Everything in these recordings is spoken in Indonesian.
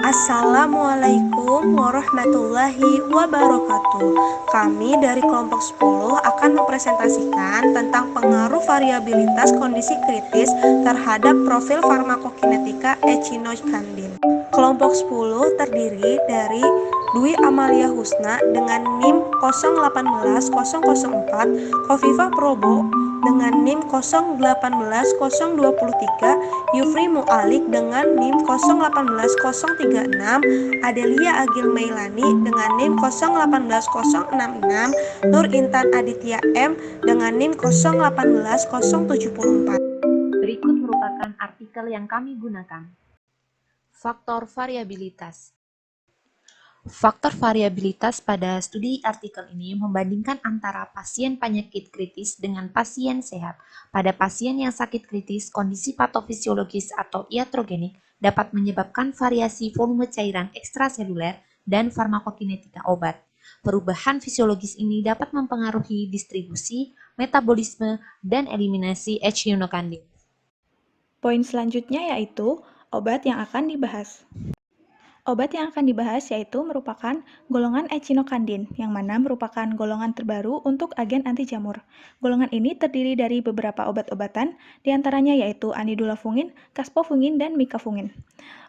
Assalamualaikum warahmatullahi wabarakatuh. Kami dari kelompok 10 akan mempresentasikan tentang pengaruh variabilitas kondisi kritis terhadap profil farmakokinetika echinocandin. Kelompok 10 terdiri dari Dwi Amalia Husna dengan NIM 018004, Khofifah Probo dengan NIM 018023, Yufri Mu'alik dengan NIM 018036, Adelia Agil Meilani dengan NIM 018066, Nur Intan Aditya M dengan NIM 018074. Berikut merupakan artikel yang kami gunakan. Faktor variabilitas. Faktor variabilitas pada studi artikel ini membandingkan antara pasien penyakit kritis dengan pasien sehat. Pada pasien yang sakit kritis, kondisi patofisiologis atau iatrogenik dapat menyebabkan variasi volume cairan ekstraseluler dan farmakokinetika obat. Perubahan fisiologis ini dapat mempengaruhi distribusi, metabolisme, dan eliminasi echinocandin. Poin selanjutnya yaitu obat yang akan dibahas. Obat yang akan dibahas yaitu merupakan golongan echinocandin, yang mana merupakan golongan terbaru untuk agen anti jamur. Golongan ini terdiri dari beberapa obat-obatan, diantaranya yaitu anidulafungin, caspofungin, dan mikafungin.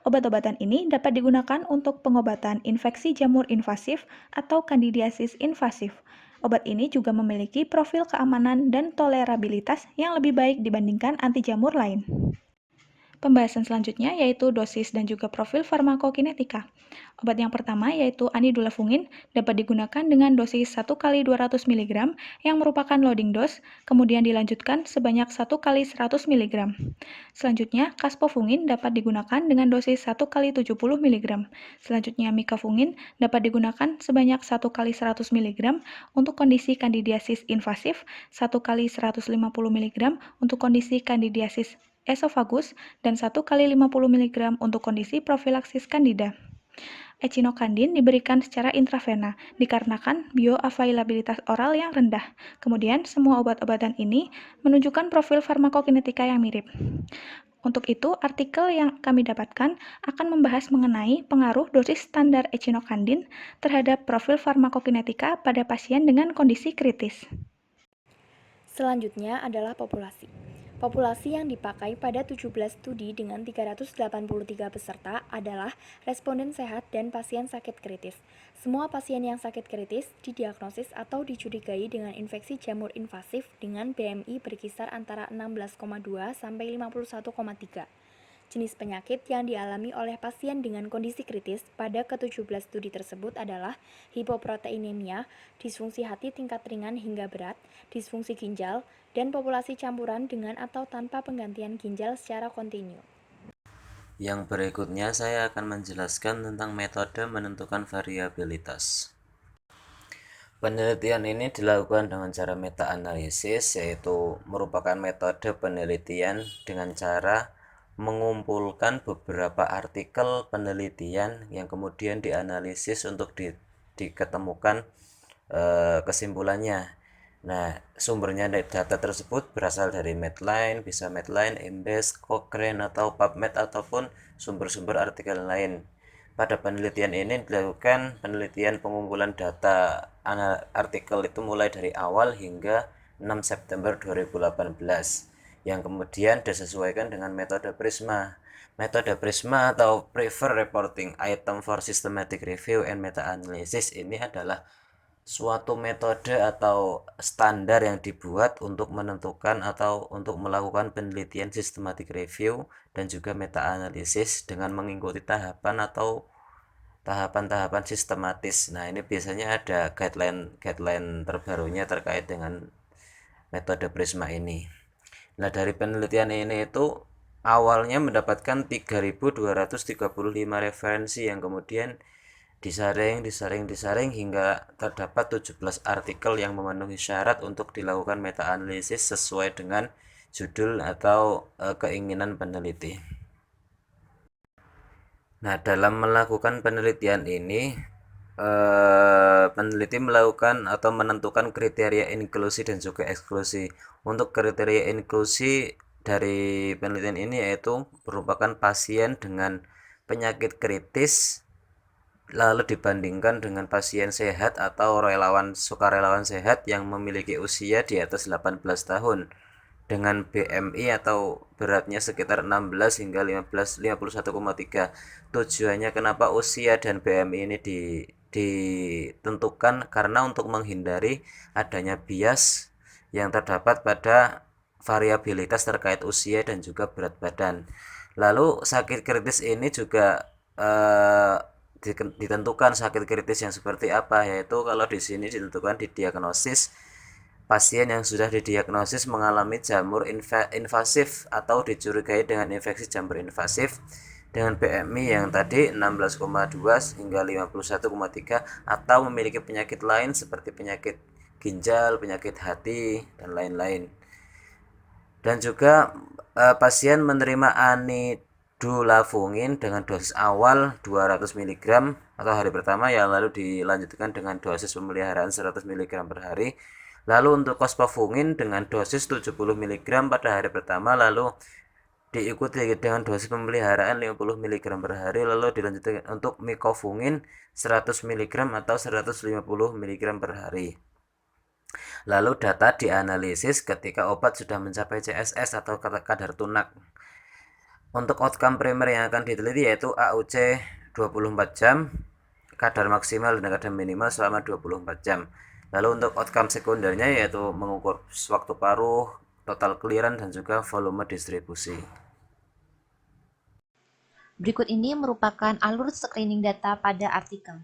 Obat-obatan ini dapat digunakan untuk pengobatan infeksi jamur invasif atau kandidiasis invasif. Obat ini juga memiliki profil keamanan dan tolerabilitas yang lebih baik dibandingkan anti jamur lain. Pembahasan selanjutnya yaitu dosis dan juga profil farmakokinetika. Obat yang pertama yaitu anidulafungin dapat digunakan dengan dosis 1 kali 200 mg yang merupakan loading dose, kemudian dilanjutkan sebanyak 1 kali 100 mg. Selanjutnya, caspofungin dapat digunakan dengan dosis 1 kali 70 mg. Selanjutnya, mikafungin dapat digunakan sebanyak 1 kali 100 mg untuk kondisi kandidiasis invasif, 1 kali 150 mg untuk kondisi kandidiasis esofagus, dan 1 kali 50 mg untuk kondisi profilaksis kandida. Echinocandin diberikan secara intravena dikarenakan bioavailabilitas oral yang rendah. Kemudian, semua obat-obatan ini menunjukkan profil farmakokinetika yang mirip. Untuk itu, artikel yang kami dapatkan akan membahas mengenai pengaruh dosis standar echinocandin terhadap profil farmakokinetika pada pasien dengan kondisi kritis. Selanjutnya adalah populasi. Populasi yang dipakai pada 17 studi dengan 383 peserta adalah responden sehat dan pasien sakit kritis. Semua pasien yang sakit kritis didiagnosis atau dicurigai dengan infeksi jamur invasif dengan BMI berkisar antara 16,2 sampai 51,3. Jenis penyakit yang dialami oleh pasien dengan kondisi kritis pada ke-17 studi tersebut adalah hipoproteinemia, disfungsi hati tingkat ringan hingga berat, disfungsi ginjal, dan populasi campuran dengan atau tanpa penggantian ginjal secara kontinu. Yang berikutnya saya akan menjelaskan tentang metode menentukan variabilitas. Penelitian ini dilakukan dengan cara meta-analisis, yaitu merupakan metode penelitian dengan cara mengumpulkan beberapa artikel penelitian yang kemudian dianalisis untuk diketemukan kesimpulannya. Nah, sumbernya data tersebut berasal dari Medline, bisa Medline, Embase, Cochrane, atau PubMed, ataupun sumber-sumber artikel lain. Pada penelitian ini dilakukan penelitian pengumpulan data artikel itu mulai dari awal hingga 6 September 2018 yang kemudian disesuaikan dengan metode PRISMA. Metode PRISMA atau Prefer Reporting Item for Systematic Review and Meta-Analysis ini adalah suatu metode atau standar yang dibuat untuk menentukan atau untuk melakukan penelitian systematic review dan juga meta-analisis dengan mengikuti tahapan atau tahapan-tahapan sistematis. Nah, ini biasanya ada guideline terbarunya terkait dengan metode PRISMA ini. Nah, dari penelitian ini itu awalnya mendapatkan 3.235 referensi yang kemudian disaring hingga terdapat 17 artikel yang memenuhi syarat untuk dilakukan meta-analisis sesuai dengan judul atau keinginan peneliti. Nah, dalam melakukan penelitian ini peneliti melakukan atau menentukan kriteria inklusi dan juga eksklusi. Untuk kriteria inklusi dari penelitian ini yaitu merupakan pasien dengan penyakit kritis lalu dibandingkan dengan pasien sehat atau sukarelawan sehat yang memiliki usia di atas 18 tahun dengan BMI atau beratnya sekitar 16 hingga 51,3. Tujuannya kenapa usia dan BMI ini ditentukan karena untuk menghindari adanya bias yang terdapat pada variabilitas terkait usia dan juga berat badan. Lalu sakit kritis ini juga ditentukan sakit kritis yang seperti apa, yaitu kalau di sini ditentukan di diagnosis pasien yang sudah didiagnosis mengalami jamur invasif atau dicurigai dengan infeksi jamur invasif dengan BMI yang tadi 16,2 hingga 51,3 atau memiliki penyakit lain seperti penyakit ginjal, penyakit hati, dan lain-lain. Dan juga pasien menerima anidulafungin dengan dosis awal 200 mg atau hari pertama yang lalu dilanjutkan dengan dosis pemeliharaan 100 mg per hari. Lalu untuk kospofungin dengan dosis 70 mg pada hari pertama lalu diikuti dengan dosis pemeliharaan 50 mg per hari, lalu dilanjutkan untuk mikofungin 100 mg atau 150 mg per hari. Lalu data dianalisis ketika obat sudah mencapai CSS atau kadar tunak. Untuk outcome primer yang akan diteliti yaitu AUC 24 jam, kadar maksimal dan kadar minimal selama 24 jam. Lalu untuk outcome sekundernya yaitu mengukur waktu paruh, total clearance, dan juga volume distribusi. Berikut ini merupakan alur screening data pada artikel.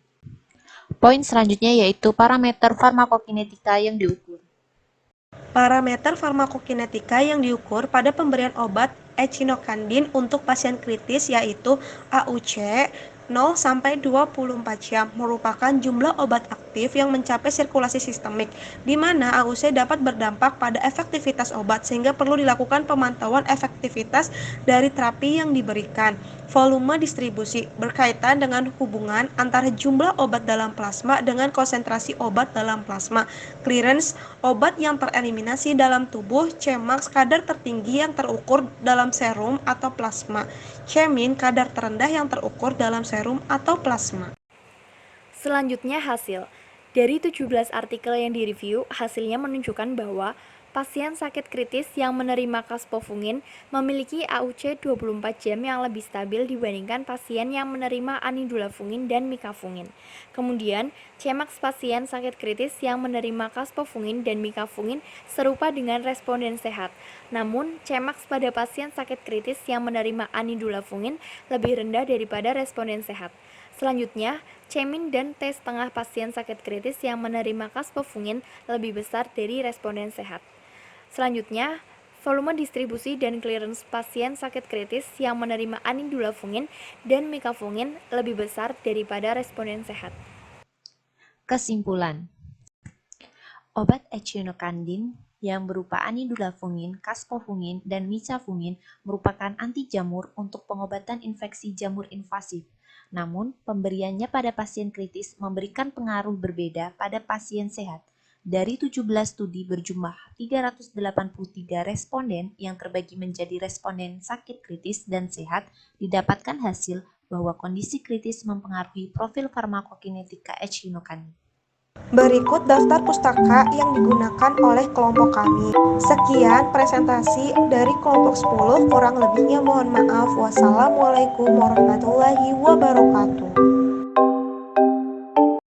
Poin selanjutnya yaitu parameter farmakokinetika yang diukur. Parameter farmakokinetika yang diukur pada pemberian obat echinocandin untuk pasien kritis yaitu AUC 0 sampai 24 jam merupakan jumlah obat aktif yang mencapai sirkulasi sistemik, di mana AUC dapat berdampak pada efektivitas obat sehingga perlu dilakukan pemantauan efektivitas dari terapi yang diberikan. Volume distribusi berkaitan dengan hubungan antara jumlah obat dalam plasma dengan konsentrasi obat dalam plasma. Clearance obat yang tereliminasi dalam tubuh, Cmax kadar tertinggi yang terukur dalam serum atau plasma, Cmin kadar terendah yang terukur dalam serum atau plasma. Selanjutnya hasil. Dari 17 artikel yang direview, hasilnya menunjukkan bahwa pasien sakit kritis yang menerima kaspofungin memiliki AUC 24 jam yang lebih stabil dibandingkan pasien yang menerima anidulafungin dan mikafungin. Kemudian, Cmax pasien sakit kritis yang menerima kaspofungin dan mikafungin serupa dengan responden sehat. Namun, Cmax pada pasien sakit kritis yang menerima anidulafungin lebih rendah daripada responden sehat. Selanjutnya, Cmin dan T setengah pasien sakit kritis yang menerima kaspofungin lebih besar dari responden sehat. Selanjutnya, volume distribusi dan clearance pasien sakit kritis yang menerima anidulafungin dan mikafungin lebih besar daripada responden sehat. Kesimpulan. Obat echinocandin yang berupa anidulafungin, kaspofungin, dan micafungin merupakan anti jamur untuk pengobatan infeksi jamur invasif. Namun, pemberiannya pada pasien kritis memberikan pengaruh berbeda pada pasien sehat. Dari 17 studi berjumlah 383 responden yang terbagi menjadi responden sakit kritis dan sehat, didapatkan hasil bahwa kondisi kritis mempengaruhi profil farmakokinetika echinocandin. Berikut daftar pustaka yang digunakan oleh kelompok kami. Sekian presentasi dari kelompok 10, kurang lebihnya mohon maaf. Wassalamualaikum warahmatullahi wabarakatuh.